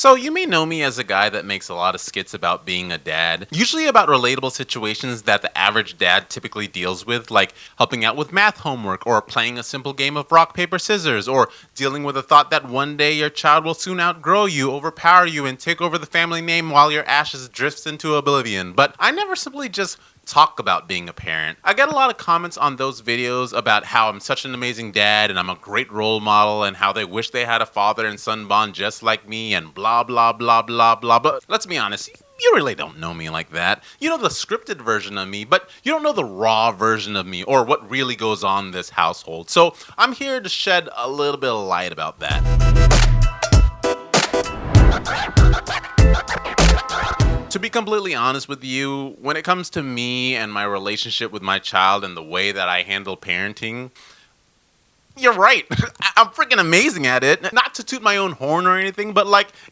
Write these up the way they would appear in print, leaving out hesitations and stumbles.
So you may know me as a guy that makes a lot of skits about being a dad, usually about relatable situations that the average dad typically deals with, like helping out with math homework, or playing a simple game of rock, paper, scissors, or dealing with the thought that one day your child will soon outgrow you, overpower you, and take over the family name while your ashes drifts into oblivion. But I never simply just talk about being a parent. I get a lot of comments on those videos about how I'm such an amazing dad and I'm a great role model and how they wish they had a father and son bond just like me and blah blah blah blah blah. But let's be honest, you really don't know me like that. You know the scripted version of me, but you don't know the raw version of me or what really goes on in this household. So I'm here to shed a little bit of light about that. To be completely honest with you, when it comes to me and my relationship with my child and the way that I handle parenting, you're right. I'm freaking amazing at it. Not to toot my own horn or anything, but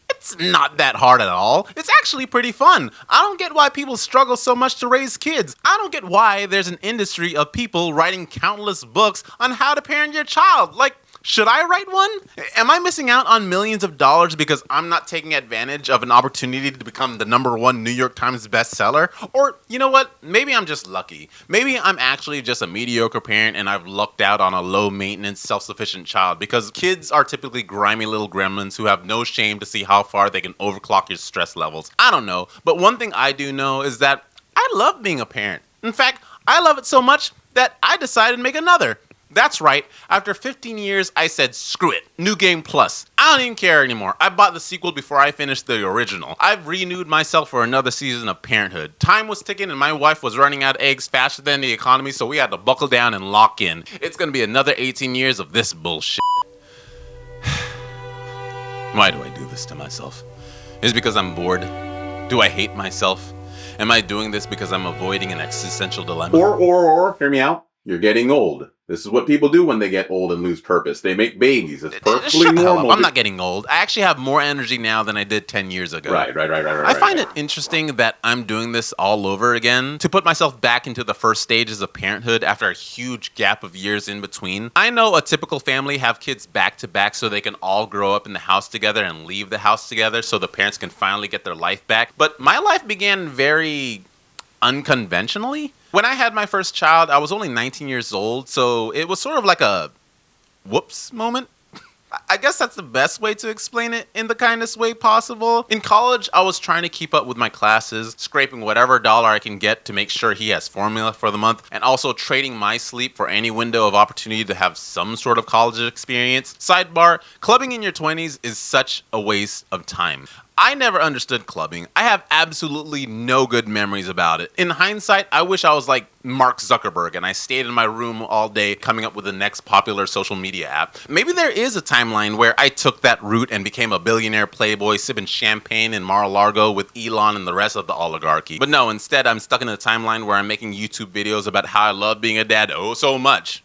it's not that hard at all. It's actually pretty fun. I don't get why people struggle so much to raise kids. I don't get why there's an industry of people writing countless books on how to parent your child. Should I write one? Am I missing out on millions of dollars because I'm not taking advantage of an opportunity to become the #1 New York Times bestseller? Or, you know what? Maybe I'm just lucky. Maybe I'm actually just a mediocre parent and I've lucked out on a low-maintenance, self-sufficient child, because kids are typically grimy little gremlins who have no shame to see how far they can overclock your stress levels. I don't know, but one thing I do know is that I love being a parent. In fact, I love it so much that I decided to make another. That's right, after 15 years, I said, screw it, New Game Plus. I don't even care anymore. I bought the sequel before I finished the original. I've renewed myself for another season of parenthood. Time was ticking and my wife was running out of eggs faster than the economy, so we had to buckle down and lock in. It's gonna be another 18 years of this bullshit. Why do I do this to myself? Is it because I'm bored? Do I hate myself? Am I doing this because I'm avoiding an existential dilemma? Or, hear me out, you're getting old. This is what people do when they get old and lose purpose. They make babies. It's perfectly normal. I'm not getting old. I actually have more energy now than I did 10 years ago. Right. I find it interesting that I'm doing this all over again, to put myself back into the first stages of parenthood after a huge gap of years in between. I know a typical family have kids back to back so they can all grow up in the house together and leave the house together so the parents can finally get their life back. But my life began very unconventionally. When I had my first child, I was only 19 years old, so it was sort of like a whoops moment. I guess that's the best way to explain it in the kindest way possible. In college, I was trying to keep up with my classes, scraping whatever dollar I can get to make sure he has formula for the month, and also trading my sleep for any window of opportunity to have some sort of college experience. Sidebar, clubbing in your 20s is such a waste of time. I never understood clubbing. I have absolutely no good memories about it. In hindsight, I wish I was like Mark Zuckerberg and I stayed in my room all day coming up with the next popular social media app. Maybe there is a timeline where I took that route and became a billionaire playboy sipping champagne in Mar-a-Lago with Elon and the rest of the oligarchy. But no, instead I'm stuck in a timeline where I'm making YouTube videos about how I love being a dad oh so much.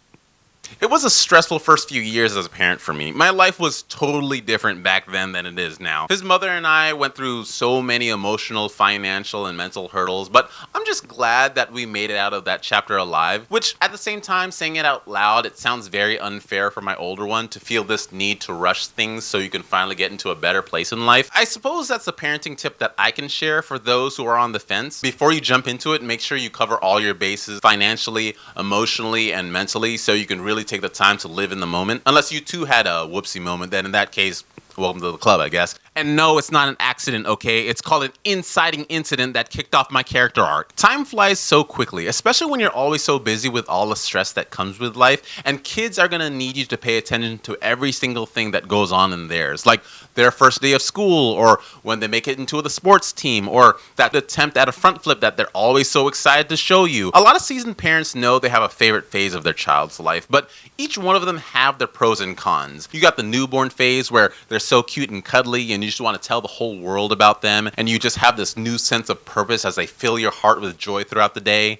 It was a stressful first few years as a parent for me. My life was totally different back then than it is now. His mother and I went through so many emotional, financial, and mental hurdles, but I'm just glad that we made it out of that chapter alive, which at the same time, saying it out loud, it sounds very unfair for my older one to feel this need to rush things so you can finally get into a better place in life. I suppose that's a parenting tip that I can share for those who are on the fence. Before you jump into it, make sure you cover all your bases financially, emotionally, and mentally so you can really take the time to live in the moment. Unless you too had a whoopsie moment, then in that case, welcome to the club, I guess. And no, it's not an accident, okay? It's called an inciting incident that kicked off my character arc. Time flies so quickly, especially when you're always so busy with all the stress that comes with life, and kids are gonna need you to pay attention to every single thing that goes on in theirs, like their first day of school, or when they make it into the sports team, or that attempt at a front flip that they're always so excited to show you. A lot of seasoned parents know they have a favorite phase of their child's life, but each one of them have their pros and cons. You got the newborn phase where they're so cute and cuddly and you just want to tell the whole world about them, and you just have this new sense of purpose as they fill your heart with joy throughout the day,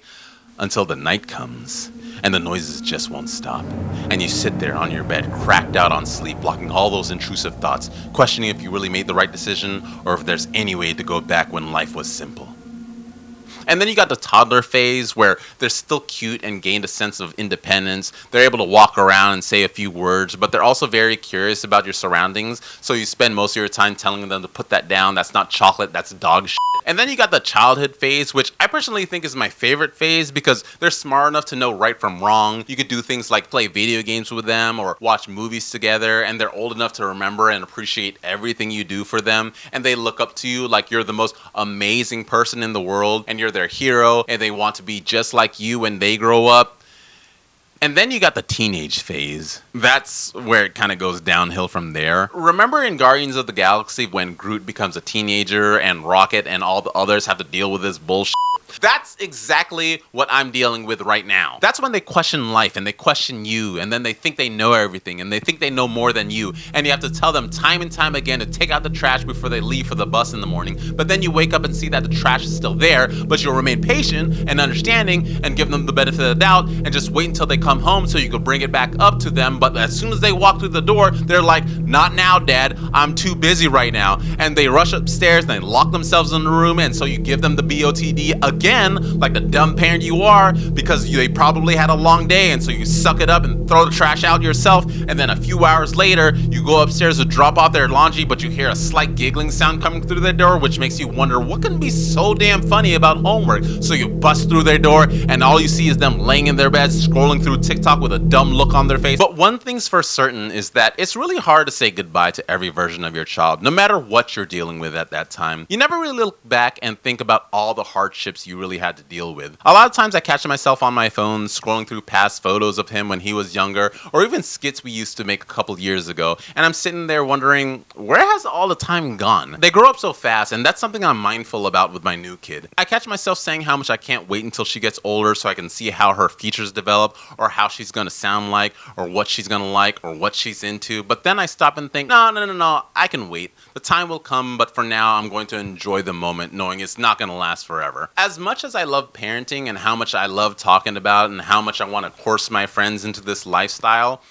until the night comes and the noises just won't stop, and you sit there on your bed cracked out on sleep, blocking all those intrusive thoughts, questioning if you really made the right decision or if there's any way to go back when life was simple. And then you got the toddler phase where they're still cute and gained a sense of independence. They're able to walk around and say a few words, but they're also very curious about your surroundings. So you spend most of your time telling them to put that down. That's not chocolate, that's dog shit. And then you got the childhood phase, which I personally think is my favorite phase because they're smart enough to know right from wrong. You could do things like play video games with them or watch movies together, and they're old enough to remember and appreciate everything you do for them. And they look up to you like you're the most amazing person in the world, and you're their hero, and they want to be just like you when they grow up. And then you got the teenage phase. That's where it kind of goes downhill from there. Remember in Guardians of the Galaxy when Groot becomes a teenager and Rocket and all the others have to deal with this bullshit? That's exactly what I'm dealing with right now. That's when they question life and they question you, and then they think they know everything and they think they know more than you, and you have to tell them time and time again to take out the trash before they leave for the bus in the morning. But then you wake up and see that the trash is still there, but you'll remain patient and understanding and give them the benefit of the doubt and just wait until they come home so you can bring it back up to them. But as soon as they walk through the door, they're like, "Not now, Dad, I'm too busy right now." And they rush upstairs and they lock themselves in the room, and so you give them the BOTD again, like the dumb parent you are, because they probably had a long day, and so you suck it up and throw the trash out yourself. And then a few hours later, you go upstairs to drop off their laundry, but you hear a slight giggling sound coming through their door, which makes you wonder what can be so damn funny about homework. So you bust through their door, and all you see is them laying in their beds, scrolling through TikTok with a dumb look on their face. But one thing's for certain is that it's really hard to say goodbye to every version of your child, no matter what you're dealing with at that time. You never really look back and think about all the hardships you really had to deal with. A lot of times I catch myself on my phone scrolling through past photos of him when he was younger, or even skits we used to make a couple years ago, and I'm sitting there wondering, where has all the time gone? They grow up so fast, and that's something I'm mindful about with my new kid. I catch myself saying how much I can't wait until she gets older so I can see how her features develop, or how she's gonna sound like, or what she's gonna like, or what she's into, but then I stop and think, no, I can wait. The time will come, but for now, I'm going to enjoy the moment, knowing it's not gonna last forever. As much as I love parenting and how much I love talking about it and how much I want to coerce my friends into this lifestyle,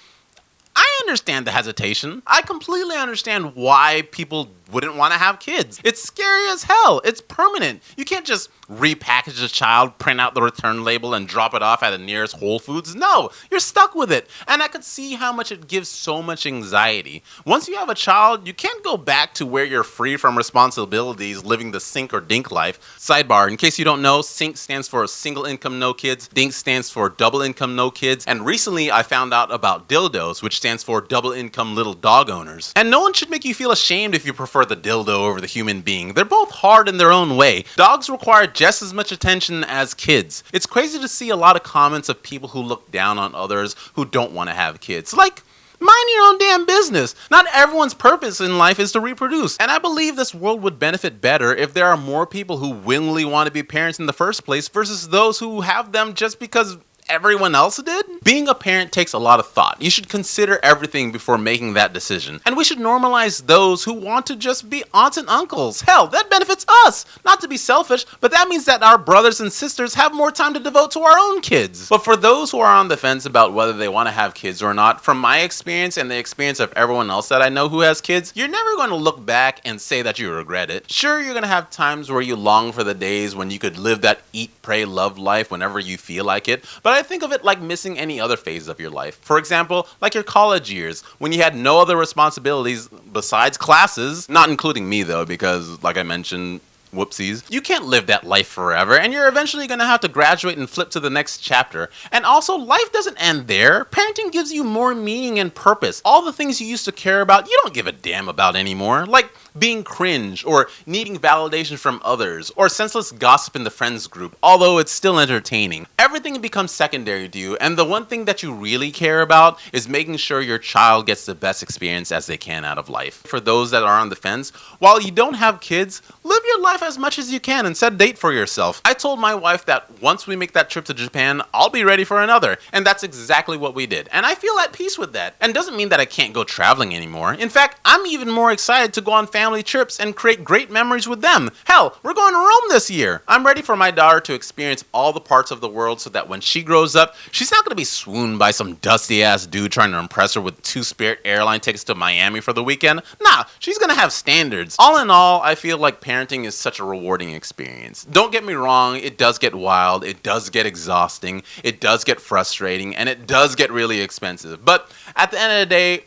I understand the hesitation. I completely understand why people wouldn't want to have kids. It's scary as hell. It's permanent. You can't just repackage a child, print out the return label, and drop it off at the nearest Whole Foods. No, you're stuck with it. And I could see how much it gives so much anxiety. Once you have a child, you can't go back to where you're free from responsibilities, living the sink or dink life. Sidebar, in case you don't know, SINK stands for single income no kids, DINK stands for double income no kids, and recently I found out about dildos, which stands for double income little dog owners. And no one should make you feel ashamed if you prefer the dildo over the human being. They're both hard in their own way. Dogs require just as much attention as kids. It's crazy to see a lot of comments of people who look down on others who don't want to have kids. Like, mind your own damn business. Not everyone's purpose in life is to reproduce. And I believe this world would benefit better if there are more people who willingly want to be parents in the first place versus those who have them just because everyone else did? Being a parent takes a lot of thought. You should consider everything before making that decision. And we should normalize those who want to just be aunts and uncles. Hell, that benefits us. Not to be selfish, but that means that our brothers and sisters have more time to devote to our own kids. But for those who are on the fence about whether they want to have kids or not, from my experience and the experience of everyone else that I know who has kids, you're never going to look back and say that you regret it. Sure, you're going to have times where you long for the days when you could live that eat, pray, love life whenever you feel like it, but I think of it like missing any other phase of your life. For example, like your college years, when you had no other responsibilities besides classes, not including me though, because like I mentioned, whoopsies. You can't live that life forever, and you're eventually going to have to graduate and flip to the next chapter. And also, life doesn't end there. Parenting gives you more meaning and purpose. All the things you used to care about, you don't give a damn about anymore. Like being cringe, or needing validation from others, or senseless gossip in the friends group, although it's still entertaining. Everything becomes secondary to you, and the one thing that you really care about is making sure your child gets the best experience as they can out of life. For those that are on the fence, while you don't have kids, live your life as much as you can and set a date for yourself. I told my wife that once we make that trip to Japan, I'll be ready for another, and that's exactly what we did. And I feel at peace with that. And doesn't mean that I can't go traveling anymore. In fact, I'm even more excited to go on family trips and create great memories with them. Hell, we're going to Rome this year. I'm ready for my daughter to experience all the parts of the world so that when she grows up, she's not going to be swooned by some dusty ass dude trying to impress her with 2 Spirit airline tickets to Miami for the weekend. Nah, she's going to have standards. All in all, I feel like parenting is such such a rewarding experience. Don't get me wrong, it does get wild, it does get exhausting, it does get frustrating, and it does get really expensive. But at the end of the day,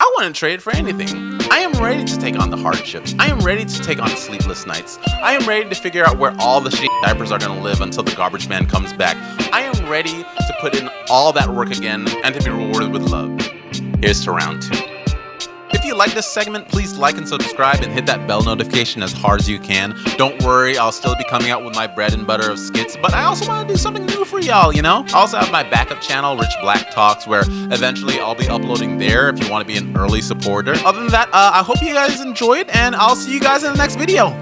I wouldn't trade for anything. I am ready to take on the hardships. I am ready to take on the sleepless nights. I am ready to figure out where all the shitty diapers are gonna live until the garbage man comes back. I am ready to put in all that work again and to be rewarded with love. Here's to round 2. If you like this segment, please like and subscribe and hit that bell notification as hard as you can. Don't worry, I'll still be coming out with my bread and butter of skits, but I also want to do something new for y'all, you know? I also have my backup channel, Rich Black Talks, where eventually I'll be uploading there if you want to be an early supporter. Other than that, I hope you guys enjoyed, and I'll see you guys in the next video.